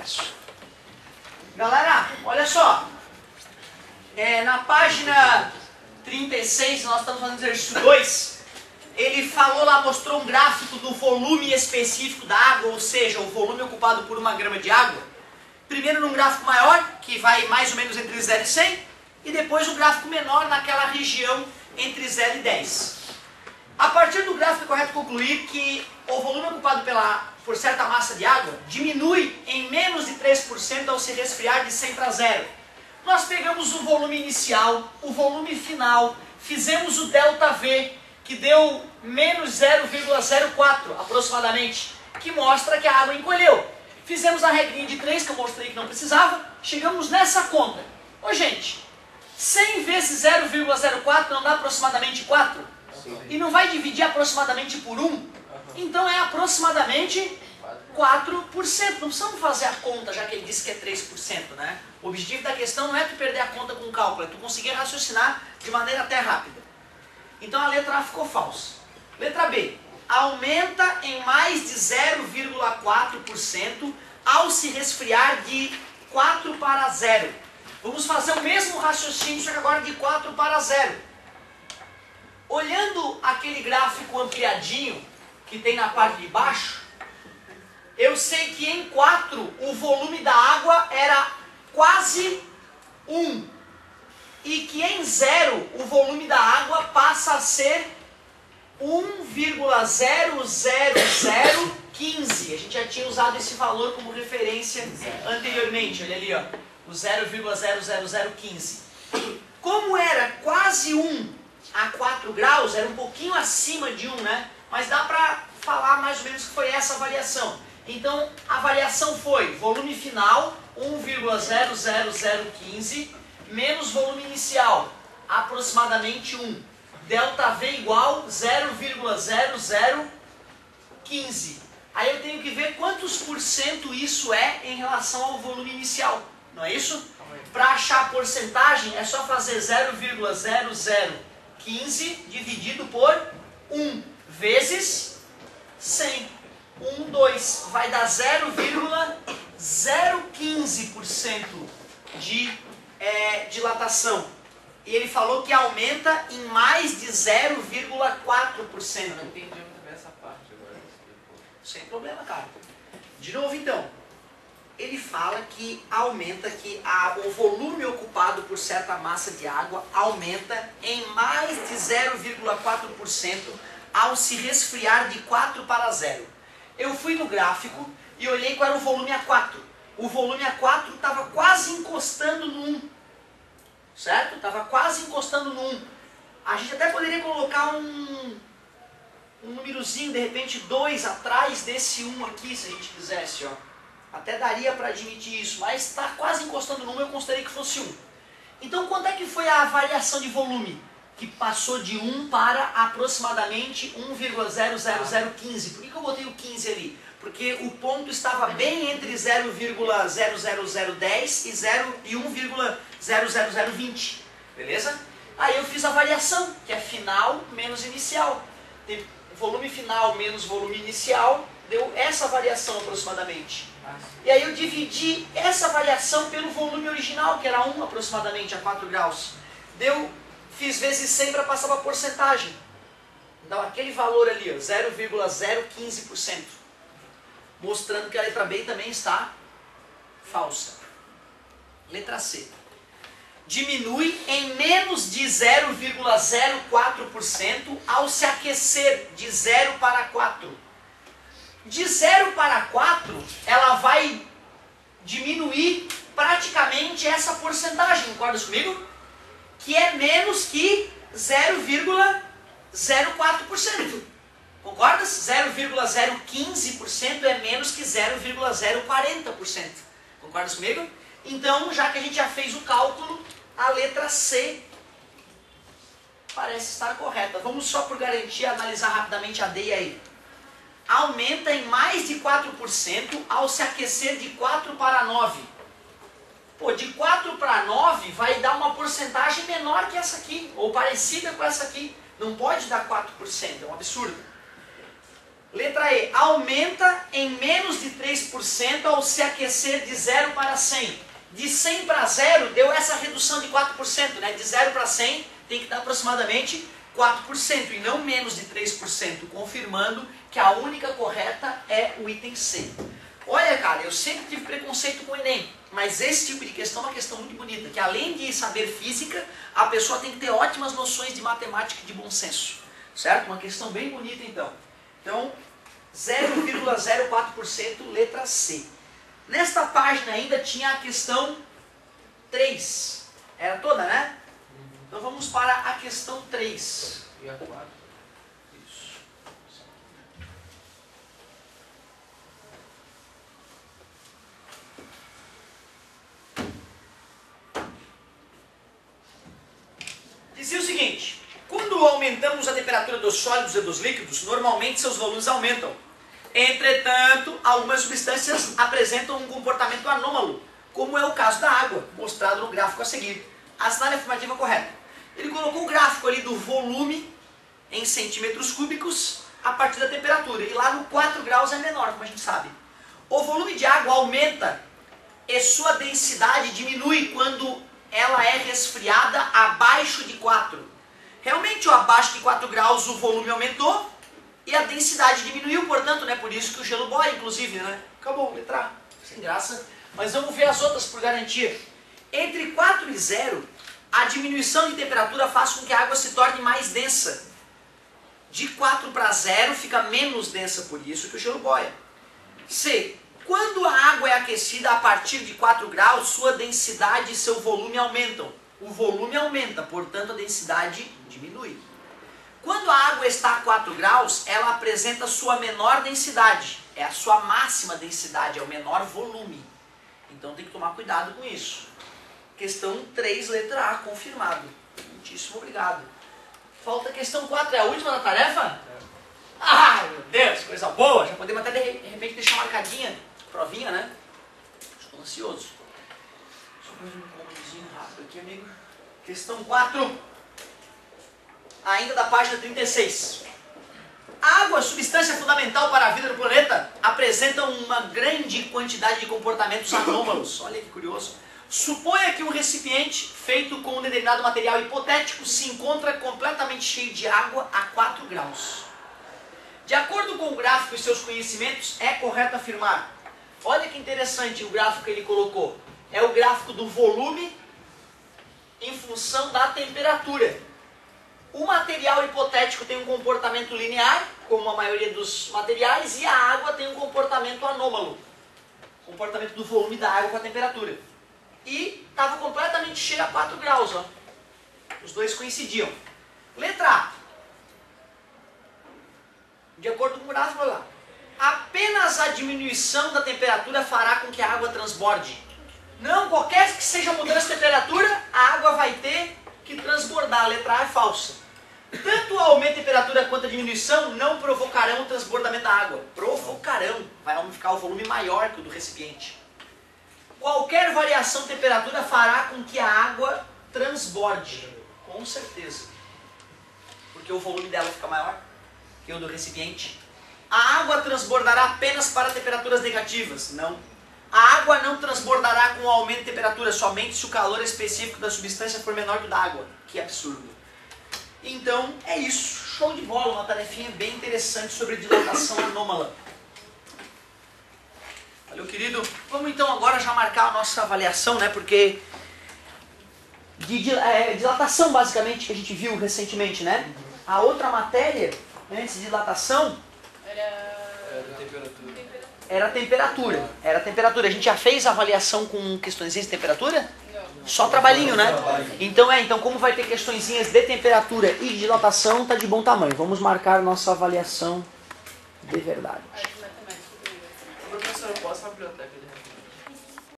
progresso. Galera, olha só. Na página 36, nós estamos fazendo exercício 2. Ele falou lá, mostrou um gráfico do volume específico da água, ou seja, o volume ocupado por 1 grama de água. Primeiro num gráfico maior, que vai mais ou menos entre 0 e 100, e depois um gráfico menor naquela região entre 0 e 10. A partir do gráfico é correto concluir que o volume ocupado por certa massa de água diminui em menos de 3% ao se resfriar de 100 para 0. Nós pegamos o volume inicial, o volume final, fizemos o ΔV, que deu menos 0,04 aproximadamente, que mostra que a água encolheu. Fizemos a regrinha de 3, que eu mostrei que não precisava, chegamos nessa conta. Ô gente, 100 vezes 0,04 não dá aproximadamente 4? Sim. E não vai dividir aproximadamente por 1? Então é aproximadamente 4%. Não precisamos fazer a conta, já que ele disse que é 3%, né? O objetivo da questão não é tu perder a conta com o cálculo, é tu conseguir raciocinar de maneira até rápida. Então a letra A ficou falsa. Letra B. Aumenta em mais de 0,4% ao se resfriar de 4 para 0. Vamos fazer o mesmo raciocínio, só que agora de 4 para 0. Olhando aquele gráfico ampliadinho que tem na parte de baixo, eu sei que em 4 o volume da água era quase 1. E que em 0 o volume da água passa a ser 1,00015. A gente já tinha usado esse valor como referência anteriormente. Olha ali, ó, o 0,00015. Como era quase 1 a 4 graus, era um pouquinho acima de 1, né? Mas dá para falar mais ou menos que foi essa a variação. Então, a variação foi volume final, 1,00015, menos volume inicial, aproximadamente 1. ΔV igual 0,0015. Aí eu tenho que ver quantos por cento isso é em relação ao volume inicial. Não é isso? Para achar a porcentagem é só fazer 0,0015 dividido por 1 vezes 100. 1, 2. Vai dar 0,015% de dilatação. E ele falou que aumenta em mais de 0,4%. Não entendi muito bem essa parte agora. Sem problema, cara. De novo, então. Ele fala que aumenta, que o volume ocupado por certa massa de água aumenta em mais de 0,4% ao se resfriar de 4 para 0. Eu fui no gráfico e olhei qual era o volume A4. O volume A4 estava quase encostando no 1. Certo? Estava quase encostando no 1. A gente até poderia colocar um númerozinho, de repente 2 atrás desse 1 aqui, se a gente quisesse, ó. Até daria para admitir isso, mas está quase encostando no 1, eu considerei que fosse 1. Então quanto é que foi a variação de volume? Que passou de 1 para aproximadamente 1,00015. Por que eu botei o 15 ali? Porque o ponto estava bem entre 0,00010 e 1,00020. Beleza? Aí eu fiz a variação, que é final menos inicial. Volume final menos volume inicial deu essa variação aproximadamente. E aí eu dividi essa variação pelo volume original, que era 1 aproximadamente, a 4 graus. Fiz vezes 100 para passar para a porcentagem. Então aquele valor ali, 0,015%. Mostrando que a letra B também está falsa. Letra C. Diminui em menos de 0,04% ao se aquecer de 0 para 4. De 0 para 4, ela vai diminuir praticamente essa porcentagem, concordas comigo? Que é menos que 0,04%. Concordas? 0,015% é menos que 0,040%. Concordas comigo? Então, já que a gente já fez o cálculo, a letra C parece estar correta. Vamos só por garantia analisar rapidamente a D e a E. Aumenta em mais de 4% ao se aquecer de 4 para 9. Pô, de 4 para 9 vai dar uma porcentagem menor que essa aqui, ou parecida com essa aqui. Não pode dar 4%, é um absurdo. Letra E, aumenta em menos de 3% ao se aquecer de 0 para 100. De 100 para 0 deu essa redução de 4%, né? De 0 para 100 tem que dar aproximadamente 4% e não menos de 3%, confirmando que a única correta é o item C. Olha, cara, eu sempre tive preconceito com o Enem, mas esse tipo de questão é uma questão muito bonita, que além de saber física, a pessoa tem que ter ótimas noções de matemática e de bom senso, certo? Uma questão bem bonita, então. Então, 0,04%, letra C. Nesta página ainda tinha a questão 3. Era toda, né? Então vamos para a questão 3. E a 4. Isso. Dizia o seguinte: quando aumentamos a temperatura dos sólidos e dos líquidos, normalmente seus volumes aumentam. Entretanto, algumas substâncias apresentam um comportamento anômalo, como é o caso da água, mostrado no gráfico a seguir. Assinale a afirmativa correta. Ele colocou o gráfico ali do volume em centímetros cúbicos a partir da temperatura. E lá no 4 graus é menor, como a gente sabe. O volume de água aumenta e sua densidade diminui quando ela é resfriada abaixo de 4. Realmente, abaixo de 4 graus o volume aumentou e a densidade diminuiu, portanto, né? Por isso que o gelo boia, inclusive, né? Acabou, letra A. Sem graça. Mas vamos ver as outras por garantia. Entre 4 e 0, a diminuição de temperatura faz com que a água se torne mais densa. De 4 para 0 fica menos densa, por isso que o gelo boia. C. Quando a água é aquecida a partir de 4 graus, sua densidade e seu volume aumentam. O volume aumenta, portanto a densidade diminui. Quando a água está a 4 graus, ela apresenta sua menor densidade. É a sua máxima densidade, é o menor volume. Então tem que tomar cuidado com isso. Questão 3, letra A, confirmado. Muitíssimo obrigado. Falta a questão 4, é a última da tarefa? Ah, meu Deus, coisa boa. Já podemos até de repente deixar marcadinha, provinha, né? Estou ansioso. Só mais um comandozinho rápido aqui, amigo. Questão 4. Ainda da página 36. A água, substância fundamental para a vida do planeta, apresenta uma grande quantidade de comportamentos anômalos. Olha que curioso. Suponha que um recipiente feito com um determinado material hipotético se encontra completamente cheio de água a 4 graus. De acordo com o gráfico e seus conhecimentos, é correto afirmar. Olha que interessante o gráfico que ele colocou. É o gráfico do volume em função da temperatura. O material hipotético tem um comportamento linear, como a maioria dos materiais, e a água tem um comportamento anômalo. Comportamento do volume da água com a temperatura. E estava completamente cheio a 4 graus. Ó. Os dois coincidiam. Letra A. De acordo com o gráfico, olha lá. Apenas a diminuição da temperatura fará com que a água transborde. Não, qualquer que seja a mudança de temperatura, a água vai ter que transbordar. A letra A é falsa. Tanto o aumento de temperatura quanto a diminuição não provocarão o transbordamento da água. Provocarão. Vai ficar o volume maior que o do recipiente. Qualquer variação de temperatura fará com que a água transborde. Com certeza. Porque o volume dela fica maior que o do recipiente. A água transbordará apenas para temperaturas negativas? Não. A água não transbordará com o aumento de temperatura somente se o calor específico da substância for menor que o da água. Que absurdo. Então, é isso. Show de bola, uma tarefinha bem interessante sobre dilatação anômala. Valeu, querido. Vamos então agora já marcar a nossa avaliação, né? Porque dilatação, basicamente, que a gente viu recentemente, né? A outra matéria, antes de dilatação, era temperatura. Era temperatura. A gente já fez a avaliação com questões de temperatura? Só trabalhinho, né? Então como vai ter questõezinhas de temperatura e de dilatação, tá de bom tamanho. Vamos marcar nossa avaliação de verdade.